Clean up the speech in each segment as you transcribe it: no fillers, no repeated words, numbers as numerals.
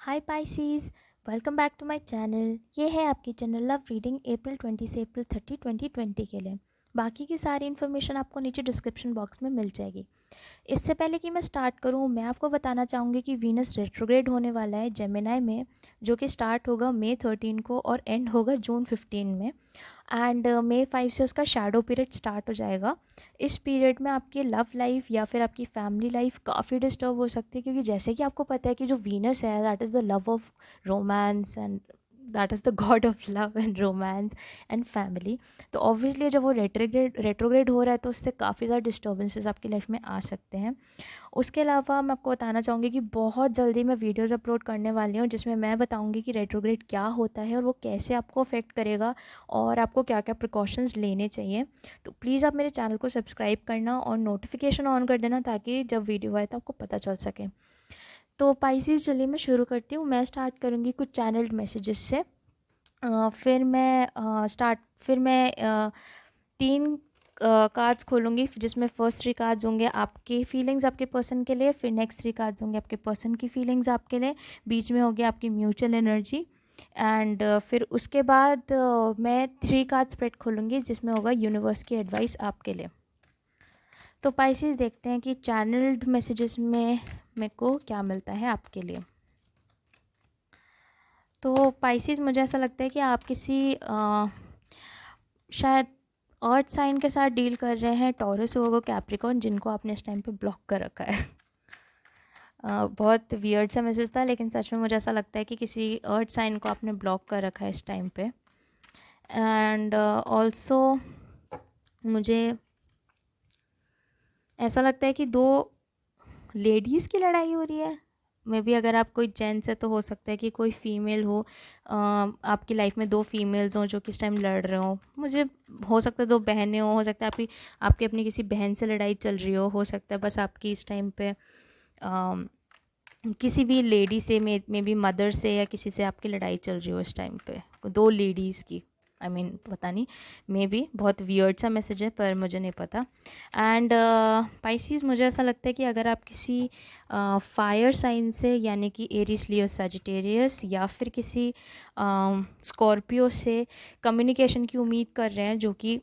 हाय पाइसीज, welcome back to my channel. ये है आपकी जनरल लव रीडिंग अप्रैल 20 से अप्रैल 30 2020 के लिए। बाकी की सारी इन्फॉर्मेशन आपको नीचे डिस्क्रिप्शन बॉक्स में मिल जाएगी। इससे पहले कि मैं स्टार्ट करूं, मैं आपको बताना चाहूँगी कि वीनस रेट्रोग्रेड होने वाला है जेमिनाई में, जो कि स्टार्ट होगा मई 13 को और एंड होगा जून 15 में। एंड मई 5 से उसका शैडो पीरियड स्टार्ट हो जाएगा। इस पीरियड में आपकी लव लाइफ या फिर आपकी फैमिली लाइफ काफ़ी डिस्टर्ब हो सकती है, क्योंकि जैसे कि आपको पता है कि जो वीनस है that is the love of romance and that is the God of love and romance and family. तो ऑब्वियसली जब वो रेट्रोग्रेड हो रहा है तो उससे काफ़ी ज़्यादा डिस्टर्बेंसेस आपकी लाइफ में आ सकते हैं। उसके अलावा मैं आपको बताना चाहूँगी कि बहुत जल्दी मैं वीडियोज़ अपलोड करने वाली हूँ, जिसमें मैं बताऊँगी कि रेट्रोग्रेड क्या होता है और वो कैसे आपको अफेक्ट करेगा और आपको क्या क्या प्रिकॉशंस लेने चाहिए। तो प्लीज़ आप मेरे चैनल को सब्सक्राइब करना और नोटिफिकेशन ऑन कर देना, ताकि जब वीडियो आए तो आपको पता चल सके। तो पाइसेस, चलिए मैं शुरू करती हूँ। मैं स्टार्ट करूँगी कुछ चैनल्ड मैसेजेस से। फिर मैं 3 कार्ड्स खोलूँगी, जिसमें फर्स्ट 3 कार्ड्स होंगे आपके फीलिंग्स आपके पर्सन के लिए, फिर नेक्स्ट 3 कार्ड्स होंगे आपके पर्सन की फीलिंग्स आपके लिए, बीच में होगी आपकी म्यूचुअल एनर्जी। एंड फिर उसके बाद मैं 3 कार्ड स्प्रेड खोलूँगी, जिसमें होगा यूनिवर्स की एडवाइस आपके लिए। तो पाइसेस, देखते हैं कि चैनल्ड मैसेजेस में मेरे को क्या मिलता है आपके लिए। तो पाइसेस, मुझे ऐसा लगता है कि आप किसी शायद अर्थ साइन के साथ डील कर रहे हैं, टॉरस होगा, कैप्रिकॉर्न, जिनको आपने इस टाइम पे ब्लॉक कर रखा है। बहुत वियर्ड सा मैसेज था, लेकिन सच में मुझे ऐसा लगता है कि किसी अर्थ साइन को आपने ब्लॉक कर रखा है इस टाइम पे। एंड ऑल्सो मुझे ऐसा लगता है कि 2 लेडीज़ की लड़ाई हो रही है। मे बी अगर आप कोई जेंट्स है तो हो सकता है कि कोई फीमेल हो, आपकी लाइफ में 2 फीमेल्स हों जो कि इस टाइम लड़ रहे हो। मुझे हो सकता है 2 बहनें हो सकता है आपकी अपनी किसी बहन से लड़ाई चल रही हो सकता है बस आपकी इस टाइम पे किसी भी लेडी से, मे बी मदर से या किसी से आपकी लड़ाई चल रही हो इस टाइम पे, 2 लेडीज़ की। पता नहीं, मे बी बहुत वियर्ड सा मैसेज है पर मुझे नहीं पता। एंड पाइसीज, मुझे ऐसा लगता है कि अगर आप किसी फायर साइन से, यानी कि एरीज, लियो, सजिटेरियस या फिर किसी स्कॉर्पियो से कम्युनिकेशन की उम्मीद कर रहे हैं, जो कि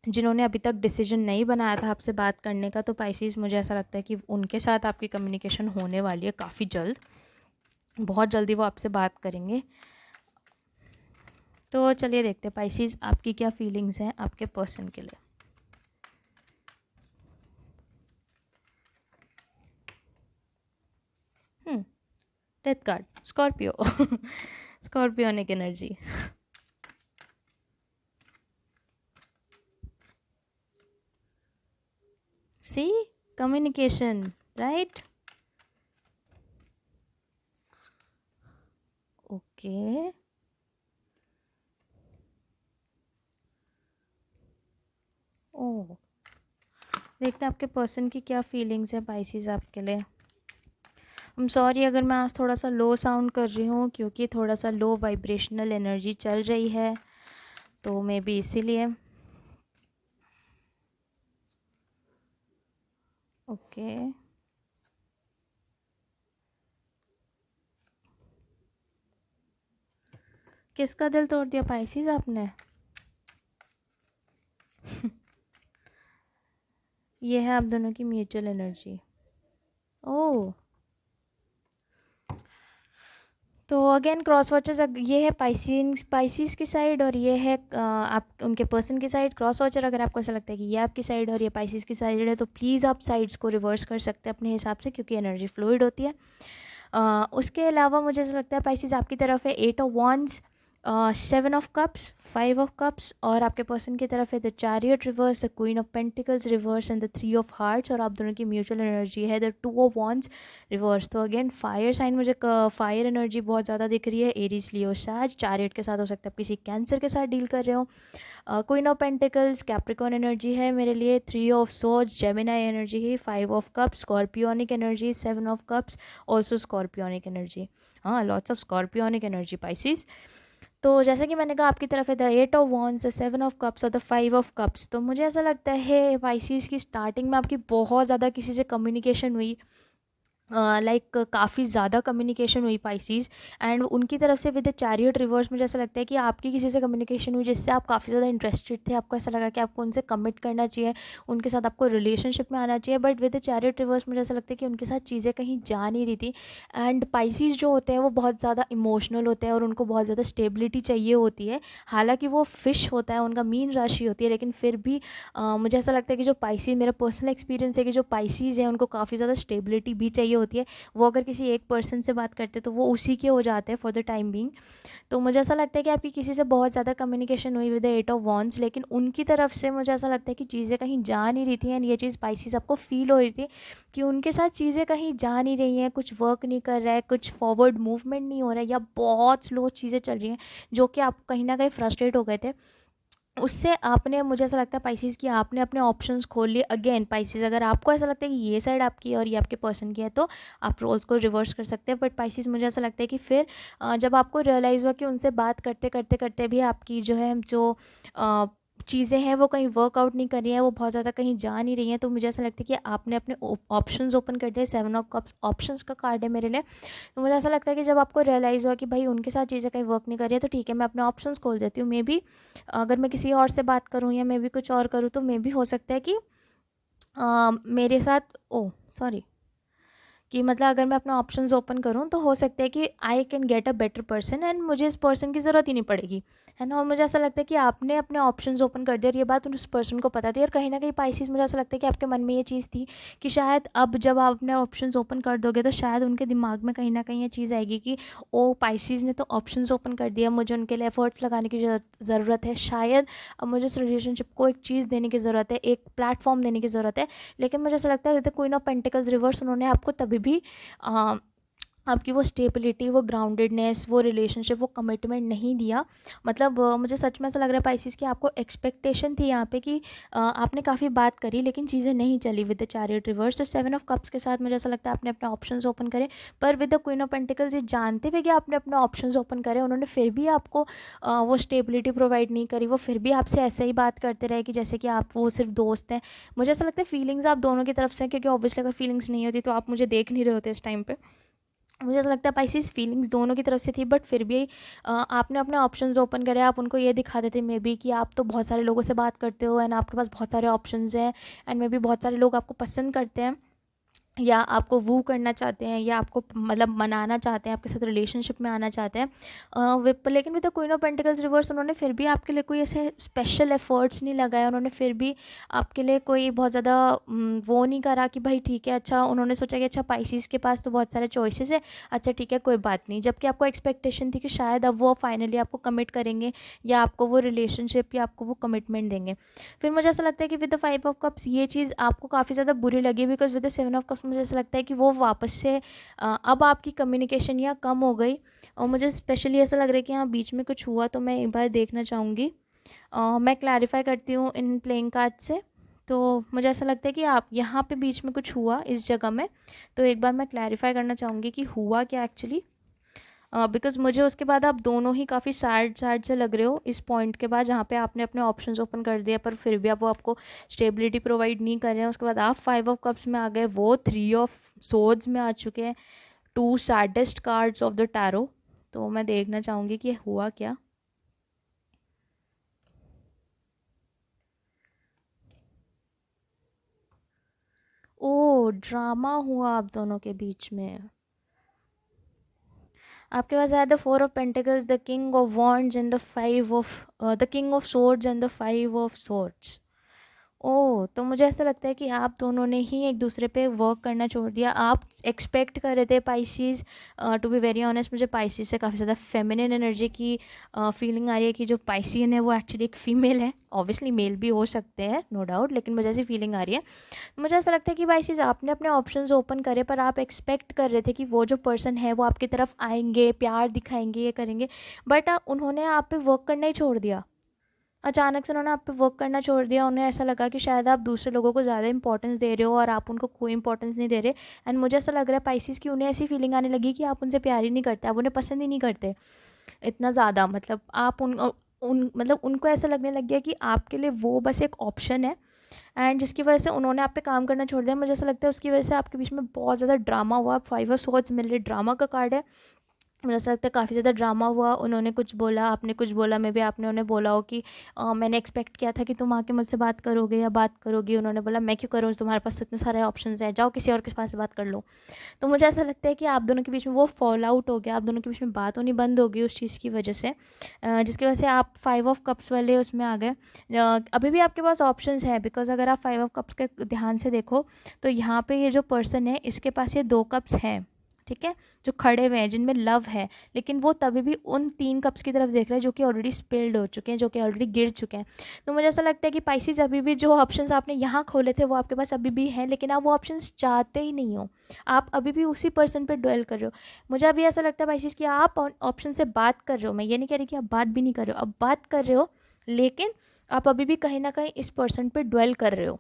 जिन्होंने अभी तक डिसीजन नहीं बनाया था आपसे बात करने का, तो पाइसीज मुझे ऐसा लगता है कि उनके साथ आपकी कम्युनिकेशन होने वाली है काफ़ी जल्द, बहुत जल्दी वो आपसे बात करेंगे। तो चलिए देखते हैं पाइसीज, आपकी क्या फीलिंग्स हैं आपके पर्सन के लिए। Death card, Scorpio. Scorpionic energy. See, communication, right. Okay, oh, देखते हैं आपके पर्सन की क्या फीलिंग्स है पाइसीज आपके लिए। आई एम सॉरी अगर मैं आज थोड़ा सा लो साउंड कर रही हूँ, क्योंकि थोड़ा सा लो वाइब्रेशनल एनर्जी चल रही है, तो मे बी इसीलिए। ओके, किसका दिल तोड़ दिया पाइसीज आपने? ये है आप दोनों की म्यूचुअल एनर्जी। ओह, तो अगेन क्रॉस वॉचर्स, ये है पाइसीज की साइड और ये है आप उनके पर्सन की साइड। क्रॉस वॉचर, अगर आपको ऐसा लगता है कि ये आपकी साइड और ये पाइसीज की साइड है, तो प्लीज़ आप साइड्स को रिवर्स कर सकते हैं अपने हिसाब से, क्योंकि एनर्जी फ्लूइड होती है। उसके अलावा मुझे ऐसा लगता है पाइसीज आपकी तरफ है 8 of wands, 7 of cups, 5 of cups, और आपके पर्सन की तरफ है the chariot reverse, the queen of pentacles reverse and the 3 of hearts, और आप दोनों की म्यूचुअल एनर्जी है द 2 ऑफ वॉन्ड्स रिवर्स। तो अगेन फायर साइन, मुझे फायर एनर्जी बहुत ज़्यादा दिख रही है। एरीज, लियो, सैज। चैरियट के साथ हो सकता है आप किसी कैंसर के साथ डील कर रहे हो। Queen of pentacles Capricorn energy है मेरे लिए। 3 ऑफ सोर्ड्स जेमिनाई एनर्जी है। 5 of cups Scorpionic energy. 7 of cups also Scorpionic energy. हाँ, lots of Scorpionic energy Pisces. तो जैसा कि मैंने कहा, आपकी तरफ है the 8 of wands, the 7 of cups और द 5 ऑफ कप्स। तो मुझे ऐसा लगता है पाइसिस की स्टार्टिंग में आपकी बहुत ज़्यादा किसी से कम्युनिकेशन हुई, लाइक काफ़ी ज़्यादा कम्युनिकेशन हुई पाइसीज़, एंड उनकी तरफ से विद द चैरियट रिवर्स मुझे ऐसा लगता है कि आपकी किसी से कम्युनिकेशन हुई जिससे आप काफ़ी ज़्यादा इंटरेस्टेड थे, आपको ऐसा लगा कि आपको उनसे कमिट करना चाहिए, उनके साथ आपको रिलेशनशिप में आना चाहिए, but with the chariot reverse मुझे ऐसा लगता है कि उनके साथ चीज़ें कहीं जा नहीं रही थी। एंड पाइसीज़ जो होते हैं वो बहुत ज़्यादा इमोशनल होते हैं और उनको बहुत ज़्यादा स्टेबिलिटी चाहिए होती है। हालांकि वो फिश होता है, उनका मीन राशि होती है, लेकिन फिर भी मुझे ऐसा लगता है कि जो पाइसीज़, मेरा पर्सनल एक्सपीरियंस है कि जो पाइसीज़ हैं उनको काफ़ी ज़्यादा स्टेबिलिटी भी चाहिए होती है। वो अगर किसी एक पर्सन से बात करते तो वो उसी के हो जाते हैं फॉर द टाइम बीइंग। तो मुझे ऐसा लगता है कि आपकी किसी से बहुत ज़्यादा कम्युनिकेशन हुई विद द 8 ऑफ वॉन्ड्स, लेकिन उनकी तरफ से मुझे ऐसा लगता है कि चीज़ें कहीं जा नहीं रही थी, एंड ये चीज़ स्पाइसीज आपको फील हो रही थी कि उनके साथ चीज़ें कहीं जा नहीं रही हैं, कुछ वर्क नहीं कर रहा है, कुछ फॉरवर्ड मूवमेंट नहीं हो रहा है, या बहुत स्लो चीज़ें चल रही हैं, जो कि आप कहीं ना कहीं फ्रस्ट्रेट हो गए थे। उससे आपने, मुझे ऐसा लगता है पाइसीज़ कि आपने अपने ऑप्शंस खोल लिए। अगेन पाइसीज़, अगर आपको ऐसा लगता है कि ये साइड आपकी है और ये आपके पर्सन की है तो आप रोल्स को रिवर्स कर सकते हैं। बट पाइसीज़ मुझे ऐसा लगता है कि फिर जब आपको रियलाइज़ हुआ कि उनसे बात करते करते करते भी आपकी जो है जो चीज़ें हैं वो कहीं वर्कआउट नहीं कर रही हैं, वो बहुत ज़्यादा कहीं जा नहीं रही हैं, तो मुझे ऐसा लगता है कि आपने अपने ऑप्शंस ओपन कर दिए। 7 ऑफ कप्स ऑप्शंस का कार्ड है मेरे लिए। तो मुझे ऐसा लगता है कि जब आपको रियलाइज़ हुआ कि भाई उनके साथ चीज़ें कहीं वर्क नहीं कर रही है, तो ठीक है, मैं अपने ऑप्शंस खोल देती हूँ। मे बी अगर मैं किसी और से बात करूँ या मे बी कुछ और करूँ, तो मे बी हो सकता है कि मेरे साथ सॉरी कि मतलब अगर मैं अपना ऑप्शंस ओपन करूँ तो हो सकता है कि I can get a better person, and मुझे इस पर्सन की ज़रूरत ही नहीं पड़ेगी, है ना। और मुझे ऐसा लगता है कि आपने अपने ऑप्शंस ओपन कर दिए और ये बात उस पर्सन को पता थी, और कहीं ना कहीं पाइसीज मुझे ऐसा लगता है कि आपके मन में ये चीज़ थी कि शायद अब जब आप अपने ऑप्शंस ओपन कर दोगे तो शायद उनके दिमाग में कहीं ना कहीं ये चीज़ आएगी कि ओ पाइसीज ने तो ऑप्शंस ओपन कर दिया, मुझे उनके लिए एफर्ट्स लगाने की ज़रूरत है, शायद अब मुझे उस रिलेशनशिप को एक चीज़ देने की ज़रूरत है, एक प्लेटफॉर्म देने की ज़रूरत है। लेकिन मुझे ऐसा लगता है the queen of pentacles reverse, उन्होंने आपको तभी भी आपकी वो स्टेबिलिटी, वो ग्राउंडेडनेस, वो रिलेशनशिप, वो कमिटमेंट नहीं दिया। मतलब मुझे सच में ऐसा लग रहा है पाइसीज कि आपको एक्सपेक्टेशन थी यहाँ पे कि आपने काफ़ी बात करी लेकिन चीज़ें नहीं चली विद द चैरियट रिवर्स। तो 7 ऑफ कप्स के साथ मुझे ऐसा लगता है आपने अपने ऑप्शंस ओपन करे, पर with the queen of pentacles ये जानते हुए कि आपने अपने ऑप्शंस ओपन करे, उन्होंने फिर भी आपको वो स्टेबिलिटी प्रोवाइड नहीं करी। वो फिर भी आपसे ऐसे ही बात करते रहे कि जैसे कि आप वो सिर्फ दोस्त हैं। मुझे ऐसा लगता है फीलिंग्स आप दोनों की तरफ से हैं, क्योंकि ऑब्वियसली अगर फीलिंग्स नहीं होती तो आप मुझे देख नहीं रहे होते इस टाइम पे। मुझे ऐसा लगता है पाइसीज फीलिंग्स दोनों की तरफ से थी, बट फिर भी आपने अपने ऑप्शंस ओपन करे, आप उनको ये दिखा देते मे बी कि आप तो बहुत सारे लोगों से बात करते हो एंड आपके पास बहुत सारे ऑप्शंस हैं, एंड मे बी बहुत सारे लोग आपको पसंद करते हैं या आपको वू करना चाहते हैं या आपको मतलब मनाना चाहते हैं, आपके साथ रिलेशनशिप में आना चाहते हैं। लेकिन with the queen of pentacles reverse, उन्होंने फिर भी आपके लिए कोई ऐसे स्पेशल एफर्ट्स नहीं लगाए, उन्होंने फिर भी आपके लिए कोई बहुत ज़्यादा वो नहीं करा कि भाई ठीक है, अच्छा उन्होंने सोचा कि अच्छा पाइसीज़ के पास तो बहुत सारे चॉइसेस है, अच्छा ठीक है कोई बात नहीं, जबकि आपको एक्सपेक्टेशन थी कि शायद अब वो फाइनली आपको कमिट करेंगे या आपको वो रिलेशनशिप या आपको वो कमिटमेंट देंगे। फिर मुझे ऐसा लगता है कि विद द 5 ऑफ कप्स ये चीज़ आपको काफ़ी ज़्यादा बुरी लगी, because with the 7 of cups मुझे ऐसा लगता है कि वो वापस से अब आपकी कम्युनिकेशन यहाँ कम हो गई। और मुझे स्पेशली ऐसा लग रहा है कि यहाँ बीच में कुछ हुआ, तो मैं एक बार देखना चाहूँगी। मैं क्लैरिफाई करती हूँ इन प्लेइंग कार्ड से। तो मुझे ऐसा लगता है कि आप यहाँ पे बीच में कुछ हुआ इस जगह में, तो एक बार मैं क्लैरिफाई करना चाहूँगी कि हुआ क्या एक्चुअली। बिकॉज मुझे उसके बाद आप दोनों ही काफ़ी सैड सैड से लग रहे हो इस पॉइंट के बाद, जहाँ पे आपने अपने ऑप्शंस ओपन कर दिया पर फिर भी आप वो आपको स्टेबिलिटी प्रोवाइड नहीं कर रहे हैं। उसके बाद आप 5 ऑफ कप्स में आ गए, वो 3 ऑफ सोर्ड्स में आ चुके हैं, 2 saddest cards of the tarot. तो मैं देखना चाहूँगी कि हुआ क्या। ओ ड्रामा हुआ आप दोनों के बीच में। आपके पास आया the 4 of pentacles, the king of wands and the king of swords and the 5 of swords. Oh! तो मुझे ऐसा लगता है कि आप दोनों ने ही एक दूसरे पे वर्क करना छोड़ दिया। आप एक्सपेक्ट कर रहे थे Pisces, to be very honest मुझे पाइसीज़ से काफ़ी ज़्यादा फेमिनिन एनर्जी की फीलिंग आ रही है कि जो पाइसियन है वो एक्चुअली एक फ़ीमेल है। ऑब्वियसली मेल भी हो सकते हैं नो डाउट, लेकिन मुझे ऐसी फीलिंग आ रही है। मुझे ऐसा लगता है कि पाइसीज़ आपने अपने ऑप्शंस ओपन करे, पर आप एक्सपेक्ट कर रहे थे कि वो जो पर्सन है वो आपकी तरफ आएँगे, प्यार दिखाएँगे, ये करेंगे, बट उन्होंने आप पे वर्क करना ही छोड़ दिया। अचानक से उन्होंने आप पे वर्क करना छोड़ दिया। उन्हें ऐसा लगा कि शायद आप दूसरे लोगों को ज़्यादा इंपॉर्टेंस दे रहे हो और आप उनको कोई इंपॉर्टेंस नहीं दे रहे। एंड मुझे ऐसा लग रहा है पाइसीज़ की उन्हें ऐसी फीलिंग आने लगी कि आप उनसे प्यार ही नहीं करते, आप उन्हें पसंद ही नहीं करते इतना ज़्यादा। मतलब आप उन मतलब उनको ऐसा लगने लग गया कि आपके लिए वो बस एक ऑप्शन है, एंड जिसकी वजह से उन्होंने आप पे काम करना छोड़ दिया। मुझे ऐसा लगता है उसकी वजह से आपके बीच में बहुत ज़्यादा ड्रामा हुआ। 5 ऑफ स्वॉर्ड्स मेरे लिए ड्रामा का कार्ड है। मुझे ऐसा लगता है काफ़ी ज़्यादा ड्रामा हुआ। उन्होंने कुछ बोला, आपने कुछ बोला, मे बी आपने उन्हें बोला हो कि मैंने एक्सपेक्ट किया था कि तुम आके मुझसे बात करोगे या बात करोगी। उन्होंने बोला मैं क्यों करूँ, तुम्हारे पास तो इतने सारे ऑप्शंस हैं, जाओ किसी और के पास बात कर लो। तो मुझे ऐसा लगता है कि आप दोनों के बीच में वो फॉल आउट हो गया, आप दोनों के बीच में बात होनी बंद हो गई उस चीज़ की वजह से, जिसकी वजह से आप 5 ऑफ कप्स वाले उसमें आ गए। अभी भी आपके पास ऑप्शंस है, बिकॉज अगर आप 5 ऑफ कप्स के ध्यान से देखो तो यहाँ पे ये जो पर्सन है इसके पास ये 2 कप्स हैं, ठीक है, जो खड़े हुए हैं, जिनमें लव है, लेकिन वो तभी भी उन 3 कप्स की तरफ देख रहे हैं जो कि ऑलरेडी स्पिल्ड हो चुके हैं, जो कि ऑलरेडी गिर चुके हैं। तो मुझे ऐसा लगता है कि पाइसेस अभी भी जो ऑप्शंस आपने यहाँ खोले थे वो आपके पास अभी भी हैं, लेकिन आप वो ऑप्शंस चाहते ही नहीं हो। आप अभी भी उसी पर्सन पे ड्वेल कर रहे हो। मुझे अभी ऐसा लगता है पाइसेस कि आप ऑप्शन से बात कर रहे हो, मैं ये नहीं कह रही कि आप बात भी नहीं कर रहे हो, आप बात कर रहे हो, लेकिन आप अभी भी कहीं ना कहीं इस पर्सन पे ड्वेल कर रहे हो।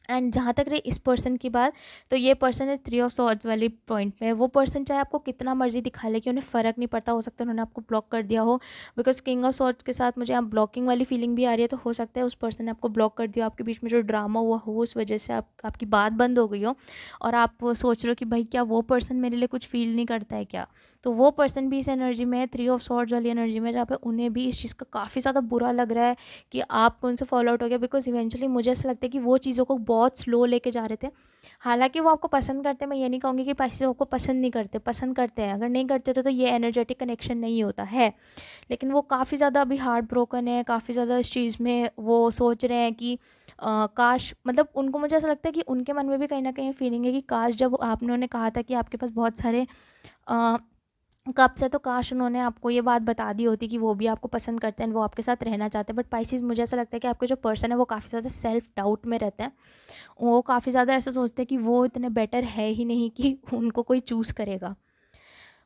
एंड जहाँ तक रही इस पर्सन की बात, तो ये पर्सन इस 3 ऑफ सॉर्ड्स वाली पॉइंट में है। वो पर्सन चाहे आपको कितना मर्जी दिखा ले कि उन्हें फ़र्क नहीं पड़ता, हो सकता है उन्होंने आपको ब्लॉक कर दिया हो, बिकॉज किंग ऑफ सॉर्ड्स के साथ मुझे आप ब्लॉकिंग वाली फीलिंग भी आ रही है। तो हो सकता है उस पर्सन ने आपको ब्लॉक कर दिया, आपके बीच में जो ड्रामा हुआ हो उस वजह से आपकी बात बंद हो गई हो, और आप सोच रहे हो कि भाई क्या वो पर्सन मेरे लिए कुछ फील नहीं करता है क्या। तो वो पर्सन भी इस एनर्जी में है, 3 ऑफ सॉर्ड्स वाली एनर्जी में, जहाँ पे उन्हें भी इस चीज़ का काफ़ी ज़्यादा बुरा लग रहा है कि आपको उनसे फॉलो आउट हो गया। बिकॉज इवेंचुअली मुझे ऐसा लगता है कि वो चीज़ों को बहुत स्लो लेके जा रहे थे। हालांकि वो आपको पसंद करते हैं, मैं ये नहीं कहूँगी कि पाइसेस आपको पसंद नहीं करते, पसंद करते हैं। अगर नहीं करते तो ये एनर्जेटिक कनेक्शन नहीं होता है, लेकिन वो काफ़ी ज़्यादा अभी हार्ट ब्रोकन है, काफ़ी ज़्यादा इस चीज़ में वो सोच रहे हैं कि काश, मतलब उनको, मुझे ऐसा लगता है कि उनके मन में भी कहीं ना कहीं फीलिंग है कि काश जब आपने उन्हें कहा था कि आपके पास बहुत सारे कब से, तो काश उन्होंने आपको ये बात बता दी होती कि वो भी आपको पसंद करते हैं, वो आपके साथ रहना चाहते हैं। बट पाइसेस, मुझे ऐसा लगता है कि आपके जो पर्सन है वो काफ़ी ज़्यादा सेल्फ डाउट में रहते हैं। वो काफ़ी ज़्यादा ऐसा सोचते हैं कि वो इतने बेटर है ही नहीं कि उनको कोई चूज़ करेगा।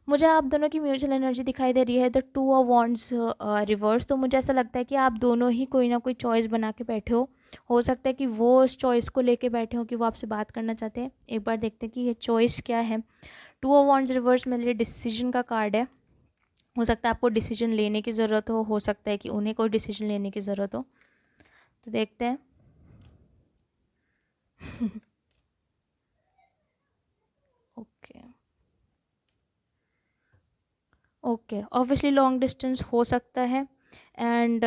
मुझे आप दोनों की म्यूचुअल एनर्जी दिखाई दे रही है, द 2 ऑफ वॉन्ड्स रिवर्स। तो मुझे ऐसा लगता है कि आप दोनों ही कोई ना कोई चॉइस बना के बैठे हो सकता है कि वो उस चॉइस को लेके बैठे हो कि वो आपसे बात करना चाहते हैं। एक बार देखते हैं कि ये चॉइस क्या है। 2 ऑफ वॉन्ड्स रिवर्स मेरे लिए डिसीजन का कार्ड है। हो सकता है आपको डिसीजन लेने की ज़रूरत हो सकता है कि उन्हें कोई डिसीजन लेने की ज़रूरत हो। तो देखते हैं। Okay okay, obviously long distance हो सकता है। एंड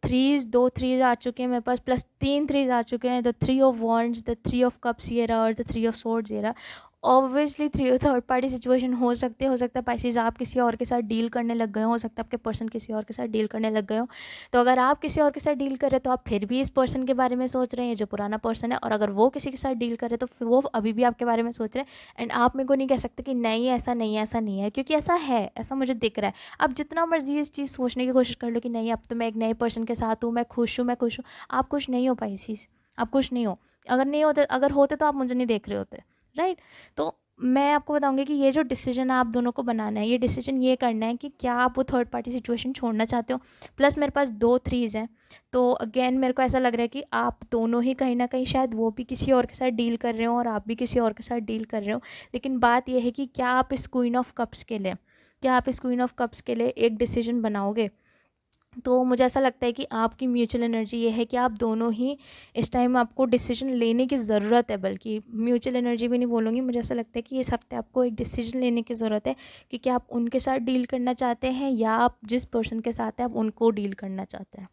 थ्रीज, 2 थ्रीज आ चुके हैं मेरे पास, प्लस 3 थ्रीज आ चुके हैं। The 3 of wands, the 3 of cups ये रहा, और द 3 ऑफ सोर्ड्स ये रहा। ऑब्वियसली थर्ड पार्टी सिचुएशन हो सकती है। हो सकता है पाइसेस आप किसी और के साथ डील करने लग गए हो सकता है आपके पर्सन किसी और के साथ डील करने लग गए हो। तो अगर आप किसी और के साथ डील कर रहे हो तो आप फिर भी इस पर्सन के बारे में सोच रहे हैं, जो पुराना पर्सन है। और अगर वो किसी के साथ डील कर रहे हैं तो फिर वो अभी भी आपके बारे में सोच रहे हैं। एंड आप मेरे को नहीं कह सकते कि नहीं ऐसा नहीं है, ऐसा नहीं है, क्योंकि ऐसा है, ऐसा मुझे दिख रहा है। आप जितना मर्जी इस चीज़ सोचने की कोशिश कर लो कि नहीं अब तो मैं एक नए पर्सन के साथ हूँ, मैं खुश हूँ, मैं खुश हूँ, आप खुश नहीं हो पाइसेस, आप खुश नहीं हो। अगर नहीं होते, अगर होते तो आप मुझे नहीं देख रहे होते, राइट। तो मैं आपको बताऊंगी कि ये जो डिसीजन आप दोनों को बनाना है, ये डिसीजन ये करना है कि क्या आप वो थर्ड पार्टी सिचुएशन छोड़ना चाहते हो। प्लस मेरे पास 2 थ्रीज हैं, तो अगेन मेरे को ऐसा लग रहा है कि आप दोनों ही कहीं ना कहीं शायद वो भी किसी और के साथ डील कर रहे हो और आप भी किसी और के साथ डील कर रहे हो। लेकिन बात यह है कि क्या आप इस क्वीन ऑफ कप्स के लिए, क्या आप इस क्वीन ऑफ कप्स के लिए एक डिसीजन बनाओगे। तो मुझे ऐसा लगता है कि आपकी म्यूचुअल एनर्जी ये है कि आप दोनों ही इस टाइम, आपको डिसीजन लेने की ज़रूरत है। बल्कि म्यूचुअल एनर्जी भी नहीं बोलूँगी, मुझे ऐसा लगता है कि इस हफ्ते आपको एक डिसीजन लेने की ज़रूरत है कि क्या आप उनके साथ डील करना चाहते हैं या आप जिस पर्सन के साथ हैं आप उनको डील करना चाहते हैं।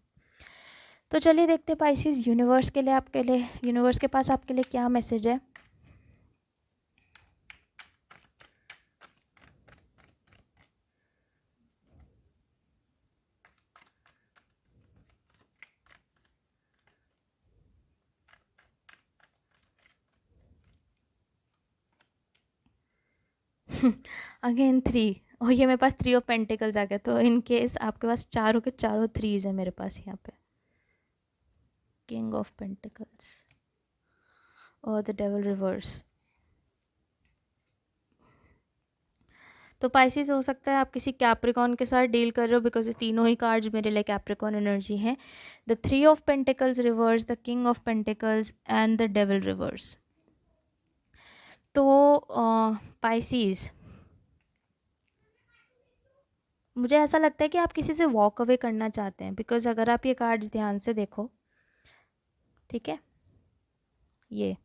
तो चलिए देखते हैं पाइसेस, यूनिवर्स के लिए, आपके लिए, यूनिवर्स के पास आपके लिए क्या मैसेज है। अगेन 3, और ये मेरे पास 3 ऑफ पेंटिकल्स आ गया। तो इन केस आपके पास चारों के चारों थ्रीज है मेरे पास यहाँ पे, किंग ऑफ पेंटिकल्स और द डेविल रिवर्स। तो पाइसेस हो सकता है आप किसी कैप्रिकॉन के साथ डील कर रहे हो, बिकॉज ये तीनों ही कार्ड्स मेरे लिए कैप्रिकॉन एनर्जी हैं। The 3 of pentacles reverse, the king of pentacles and the devil reverse. तो पाइसेस, मुझे ऐसा लगता है कि आप किसी से वॉक अवे करना चाहते हैं, बिकॉज अगर आप ये कार्ड्स ध्यान से देखो, ठीक है, ये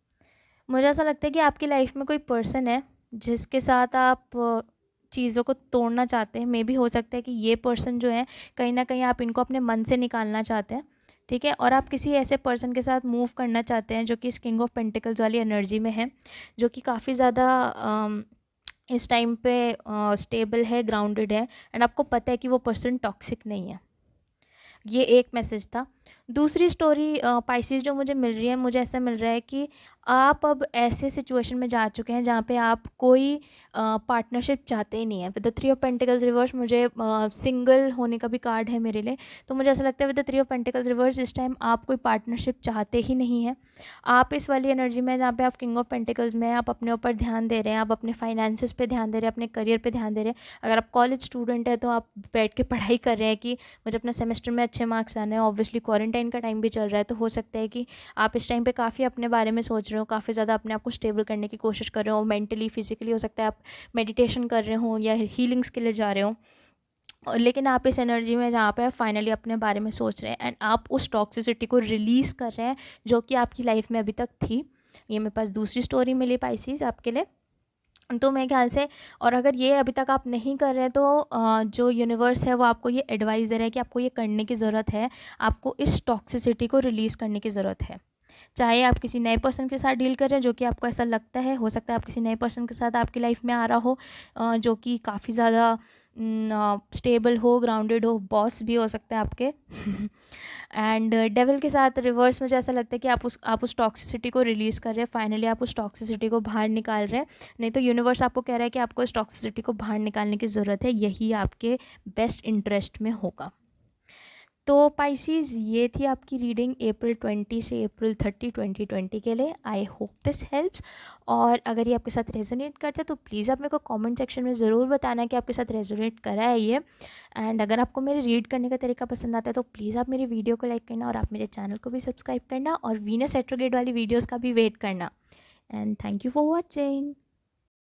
मुझे ऐसा लगता है कि आपकी लाइफ में कोई पर्सन है जिसके साथ आप चीज़ों को तोड़ना चाहते हैं। मे भी हो सकता है कि ये पर्सन जो है कहीं ना कहीं आप इनको अपने मन से निकालना चाहते हैं, ठीक है। और आप किसी ऐसे पर्सन के साथ मूव करना चाहते हैं जो कि इस किंग ऑफ पेंटिकल्स वाली एनर्जी में है, जो कि काफ़ी ज़्यादा इस टाइम पे स्टेबल है, ग्राउंडेड है, एंड आपको पता है कि वो पर्सन टॉक्सिक नहीं है। ये एक मैसेज था। दूसरी स्टोरी पाइसेस जो मुझे मिल रही है, मुझे ऐसा मिल रहा है कि आप अब ऐसे सिचुएशन में जा चुके हैं जहाँ पे आप कोई पार्टनरशिप चाहते ही नहीं है। With the three of pentacles reverse मुझे सिंगल होने का भी कार्ड है मेरे लिए। तो मुझे ऐसा लगता है with the three of pentacles reverse इस टाइम आप कोई पार्टनरशिप चाहते ही नहीं है। आप इस वाली एनर्जी में जहाँ पे आप किंग ऑफ पेंटिकल्स में आप अपने ऊपर ध्यान दे रहे हैं, आप अपने फाइनेंसिस पे ध्यान दे रहे हैं, अपने करियर पे ध्यान दे रहे हैं। अगर आप कॉलेज स्टूडेंट है तो आप बैठ के पढ़ाई कर रहे हैं कि मुझे अपने सेमेस्टर में अच्छे मार्क्स लाने हैं। ऑब्वियसली क्वारंटाइन का टाइम भी चल रहा है, तो हो सकता है कि आप इस टाइम पे काफ़ी अपने बारे में सोच रहे हो, काफ़ी ज़्यादा अपने आप को स्टेबल करने की कोशिश कर रहे हो, मेंटली फिजिकली। हो सकता है आप मेडिटेशन कर रहे हो या हीलिंग्स के लिए जा रहे हो। लेकिन आप इस एनर्जी में जहाँ पे फाइनली अपने बारे में सोच रहे हैं एंड आप उस टॉक्सिसिटी को रिलीज़ कर रहे हैं जो कि आपकी लाइफ में अभी तक थी। ये मेरे पास दूसरी स्टोरी मिली पाइसेस आपके लिए। तो मेरे ख्याल से, और अगर ये अभी तक आप नहीं कर रहे तो जो यूनिवर्स है वो आपको ये एडवाइस दे रहा है कि आपको ये करने की ज़रूरत है, आपको इस टॉक्सिसिटी को रिलीज़ करने की ज़रूरत है। चाहे आप किसी नए पर्सन के साथ डील कर रहे हैं जो कि आपको ऐसा लगता है, हो सकता है आप किसी नए पर्सन के साथ आपकी लाइफ में आ रहा हो जो कि काफ़ी ज़्यादा स्टेबल हो, ग्राउंडेड हो, बॉस भी हो सकता है आपके एंड डेविल के साथ रिवर्स मुझे ऐसा लगता है कि आप उस टॉक्सिसिटी को रिलीज़ कर रहे हैं। फाइनली आप उस टॉक्सिसिटी को बाहर निकाल रहे हैं। नहीं तो यूनिवर्स आपको कह रहा है कि आपको इस टॉक्सिसिटी को बाहर निकालने की ज़रूरत है, यही आपके बेस्ट इंटरेस्ट में होगा। तो पाइसेस, ये थी आपकी रीडिंग अप्रैल 20 से अप्रैल 30, 2020 के लिए। I hope this helps. और अगर ये आपके साथ रेजोनेट करता है तो प्लीज़ आप मेरे को कमेंट सेक्शन में ज़रूर बताना कि आपके साथ रेजोनेट करा है ये। एंड अगर आपको मेरे रीड करने का तरीका पसंद आता है तो प्लीज़ आप मेरी वीडियो को लाइक करना और आप मेरे चैनल को भी सब्सक्राइब करना और वीनस रेट्रोग्रेड वाली वीडियोज़ का भी वेट करना। And thank you for watching.